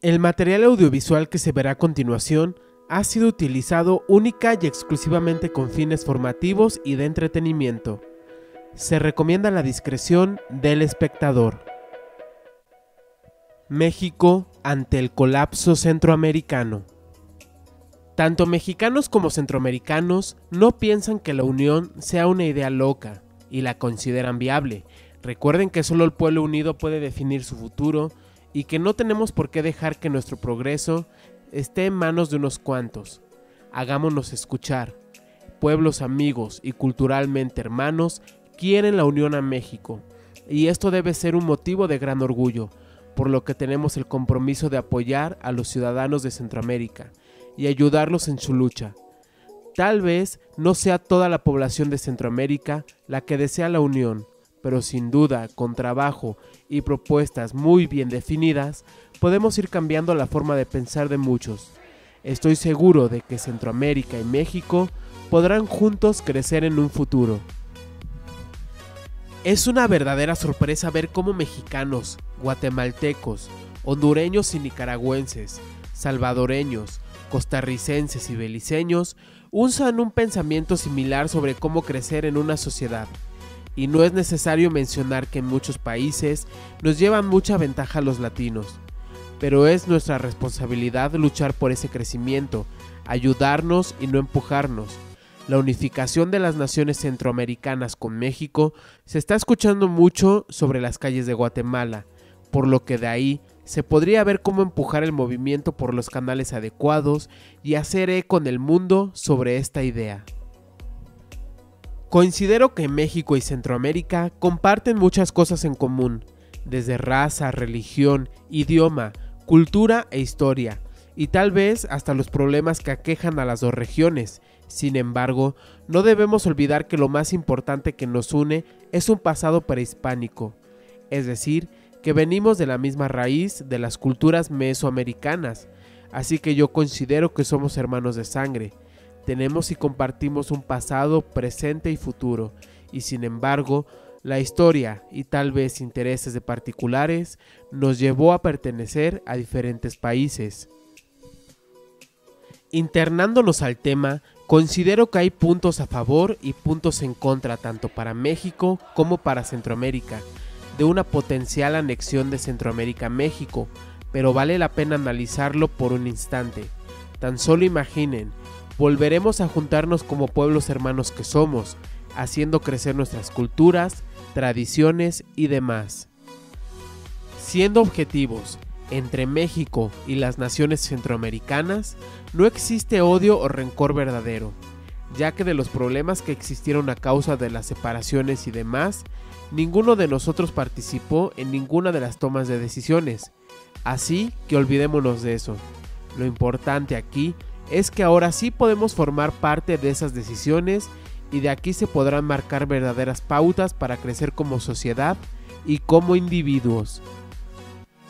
El material audiovisual que se verá a continuación ha sido utilizado única y exclusivamente con fines formativos y de entretenimiento. Se recomienda la discreción del espectador. México ante el colapso centroamericano. Tanto mexicanos como centroamericanos no piensan que la unión sea una idea loca y la consideran viable. Recuerden que solo el pueblo unido puede definir su futuro y que no tenemos por qué dejar que nuestro progreso esté en manos de unos cuantos. Hagámonos escuchar. Pueblos amigos y culturalmente hermanos quieren la unión a México, y esto debe ser un motivo de gran orgullo, por lo que tenemos el compromiso de apoyar a los ciudadanos de Centroamérica y ayudarlos en su lucha. Tal vez no sea toda la población de Centroamérica la que desea la unión, pero sin duda, con trabajo y propuestas muy bien definidas, podemos ir cambiando la forma de pensar de muchos. Estoy seguro de que Centroamérica y México podrán juntos crecer en un futuro. Es una verdadera sorpresa ver cómo mexicanos, guatemaltecos, hondureños y nicaragüenses, salvadoreños, costarricenses y beliceños usan un pensamiento similar sobre cómo crecer en una sociedad. Y no es necesario mencionar que en muchos países nos llevan mucha ventaja los latinos, pero es nuestra responsabilidad luchar por ese crecimiento, ayudarnos y no empujarnos. La unificación de las naciones centroamericanas con México se está escuchando mucho sobre las calles de Guatemala, por lo que de ahí se podría ver cómo empujar el movimiento por los canales adecuados y hacer eco en el mundo sobre esta idea. Considero que México y Centroamérica comparten muchas cosas en común, desde raza, religión, idioma, cultura e historia, y tal vez hasta los problemas que aquejan a las dos regiones. Sin embargo, no debemos olvidar que lo más importante que nos une es un pasado prehispánico, es decir, que venimos de la misma raíz de las culturas mesoamericanas, así que yo considero que somos hermanos de sangre. Tenemos y compartimos un pasado, presente y futuro, y sin embargo, la historia y tal vez intereses de particulares nos llevó a pertenecer a diferentes países. Internándonos al tema, considero que hay puntos a favor y puntos en contra tanto para México como para Centroamérica, de una potencial anexión de Centroamérica a México, pero vale la pena analizarlo por un instante. Tan solo imaginen, volveremos a juntarnos como pueblos hermanos que somos, haciendo crecer nuestras culturas, tradiciones y demás. Siendo objetivos, entre México y las naciones centroamericanas no existe odio o rencor verdadero, ya que de los problemas que existieron a causa de las separaciones y demás, ninguno de nosotros participó en ninguna de las tomas de decisiones, así que olvidémonos de eso. Lo importante aquí es que ahora sí podemos formar parte de esas decisiones y de aquí se podrán marcar verdaderas pautas para crecer como sociedad y como individuos.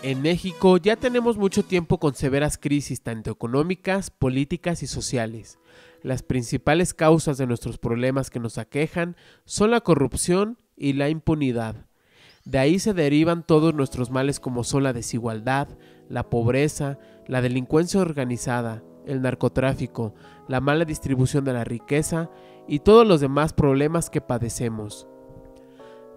En México ya tenemos mucho tiempo con severas crisis tanto económicas, políticas y sociales. Las principales causas de nuestros problemas que nos aquejan son la corrupción y la impunidad. De ahí se derivan todos nuestros males como son la desigualdad, la pobreza, la delincuencia organizada, el narcotráfico, la mala distribución de la riqueza y todos los demás problemas que padecemos.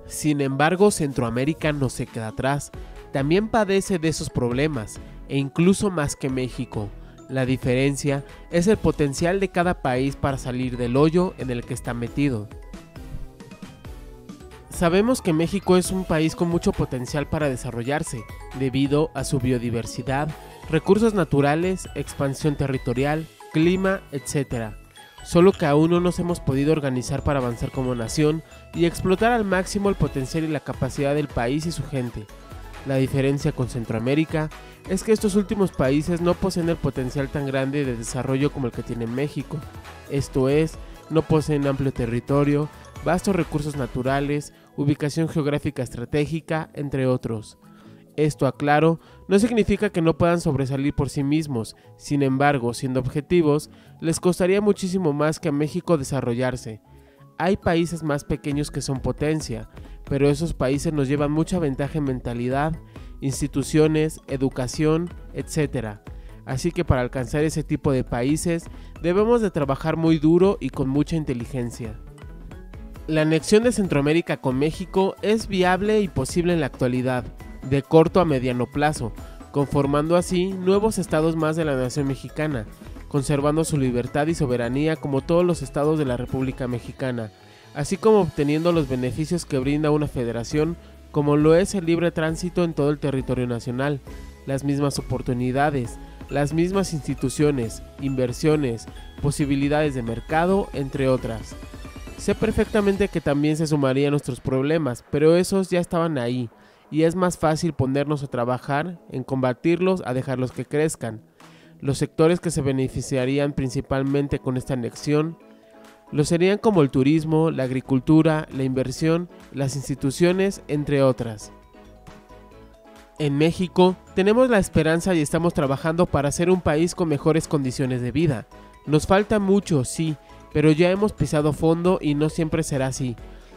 Sin embargo, Centroamérica no se queda atrás, también padece de esos problemas, e incluso más que México. La diferencia es el potencial de cada país para salir del hoyo en el que está metido. Sabemos que México es un país con mucho potencial para desarrollarse, debido a su biodiversidad, recursos naturales, expansión territorial, clima, etc. Solo que aún no nos hemos podido organizar para avanzar como nación y explotar al máximo el potencial y la capacidad del país y su gente. La diferencia con Centroamérica es que estos últimos países no poseen el potencial tan grande de desarrollo como el que tiene México. Esto es, no poseen amplio territorio, vastos recursos naturales, ubicación geográfica estratégica, entre otros. Esto, aclaro, no significa que no puedan sobresalir por sí mismos, sin embargo, siendo objetivos, les costaría muchísimo más que a México desarrollarse. Hay países más pequeños que son potencia, pero esos países nos llevan mucha ventaja en mentalidad instituciones, educación, etc. Así que para alcanzar ese tipo de países debemos de trabajar muy duro y con mucha inteligencia. La anexión de Centroamérica con México es viable y posible en la actualidad, de corto a mediano plazo, conformando así nuevos estados más de la nación mexicana, conservando su libertad y soberanía como todos los estados de la República Mexicana, así como obteniendo los beneficios que brinda una federación como lo es el libre tránsito en todo el territorio nacional, las mismas oportunidades, las mismas instituciones, inversiones, posibilidades de mercado, entre otras. Sé perfectamente que también se sumarían nuestros problemas, pero esos ya estaban ahí, y es más fácil ponernos a trabajar en combatirlos a dejarlos que crezcan. Los sectores que se beneficiarían principalmente con esta anexión lo serían como el turismo, la agricultura, la inversión, las instituciones, entre otras. En México tenemos la esperanza y estamos trabajando para ser un país con mejores condiciones de vida. Nos falta mucho, sí, pero ya hemos pisado fondo y no siempre será así.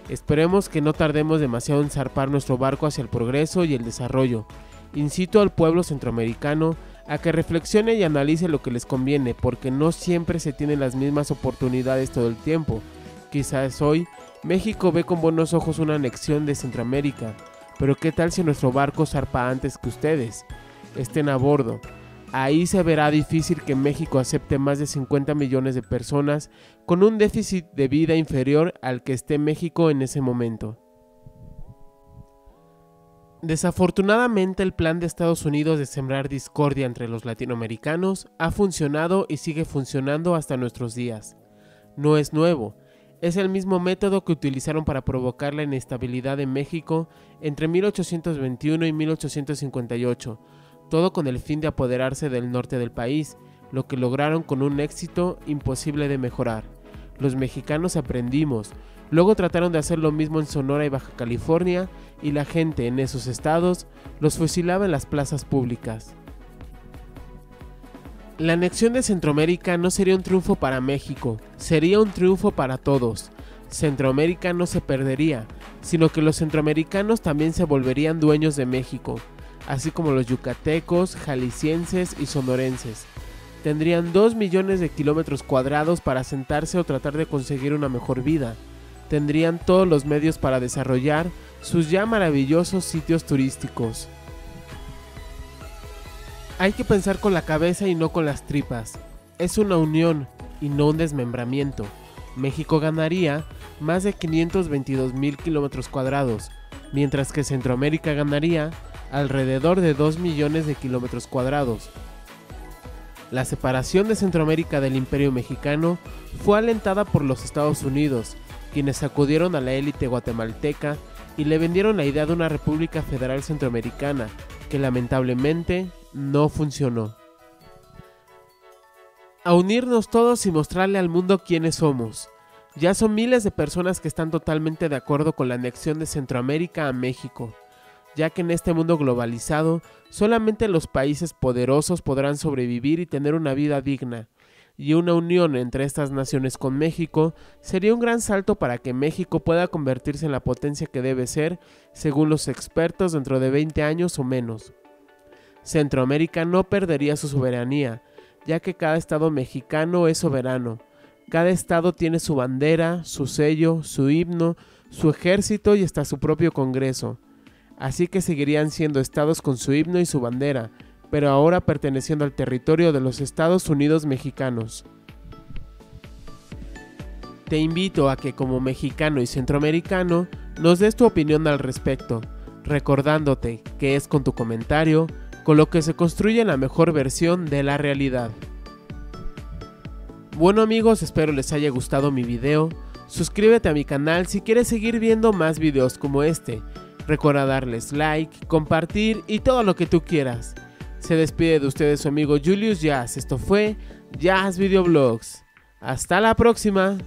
Esperemos que no tardemos demasiado en zarpar nuestro barco hacia el progreso y el desarrollo. Incito al pueblo centroamericano a que reflexione y analice lo que les conviene, porque no siempre se tienen las mismas oportunidades todo el tiempo. Quizás hoy México ve con buenos ojos una anexión de Centroamérica, pero ¿qué tal si nuestro barco zarpa antes que ustedes estén a bordo? Ahí se verá difícil que México acepte más de 50 millones de personas con un déficit de vida inferior al que esté México en ese momento. Desafortunadamente, el plan de Estados Unidos de sembrar discordia entre los latinoamericanos ha funcionado y sigue funcionando hasta nuestros días. No es nuevo, es el mismo método que utilizaron para provocar la inestabilidad en México entre 1821 y 1858, todo con el fin de apoderarse del norte del país, lo que lograron con un éxito imposible de mejorar. Los mexicanos aprendimos. Luego trataron de hacer lo mismo en Sonora y Baja California, y la gente en esos estados los fusilaba en las plazas públicas. La anexión de Centroamérica no sería un triunfo para México, sería un triunfo para todos. Centroamérica no se perdería, sino que los centroamericanos también se volverían dueños de México, así como los yucatecos, jaliscienses y sonorenses. Tendrían 2 millones de kilómetros cuadrados para asentarse o tratar de conseguir una mejor vida. Tendrían todos los medios para desarrollar sus ya maravillosos sitios turísticos. Hay que pensar con la cabeza y no con las tripas. Es una unión y no un desmembramiento. México ganaría más de 522,000 kilómetros cuadrados, mientras que Centroamérica ganaría alrededor de 2 millones de kilómetros cuadrados. La separación de Centroamérica del Imperio Mexicano fue alentada por los Estados Unidos, quienes acudieron a la élite guatemalteca y le vendieron la idea de una república federal centroamericana, que lamentablemente no funcionó. A unirnos todos y mostrarle al mundo quiénes somos. Ya son miles de personas que están totalmente de acuerdo con la anexión de Centroamérica a México, ya que en este mundo globalizado solamente los países poderosos podrán sobrevivir y tener una vida digna, y una unión entre estas naciones con México sería un gran salto para que México pueda convertirse en la potencia que debe ser, según los expertos, dentro de 20 años o menos. Centroamérica no perdería su soberanía, ya que cada estado mexicano es soberano. Cada estado tiene su bandera, su sello, su himno, su ejército y hasta su propio Congreso. Así que seguirían siendo estados con su himno y su bandera, pero ahora perteneciendo al territorio de los Estados Unidos mexicanos. Te invito a que como mexicano y centroamericano nos des tu opinión al respecto, recordándote que es con tu comentario con lo que se construye la mejor versión de la realidad. Bueno amigos, espero les haya gustado mi video. Suscríbete a mi canal si quieres seguir viendo más videos como este. Recuerda darles like, compartir y todo lo que tú quieras. Se despide de ustedes su amigo Julius Jazz. Esto fue Jazz Videoblogs. Hasta la próxima.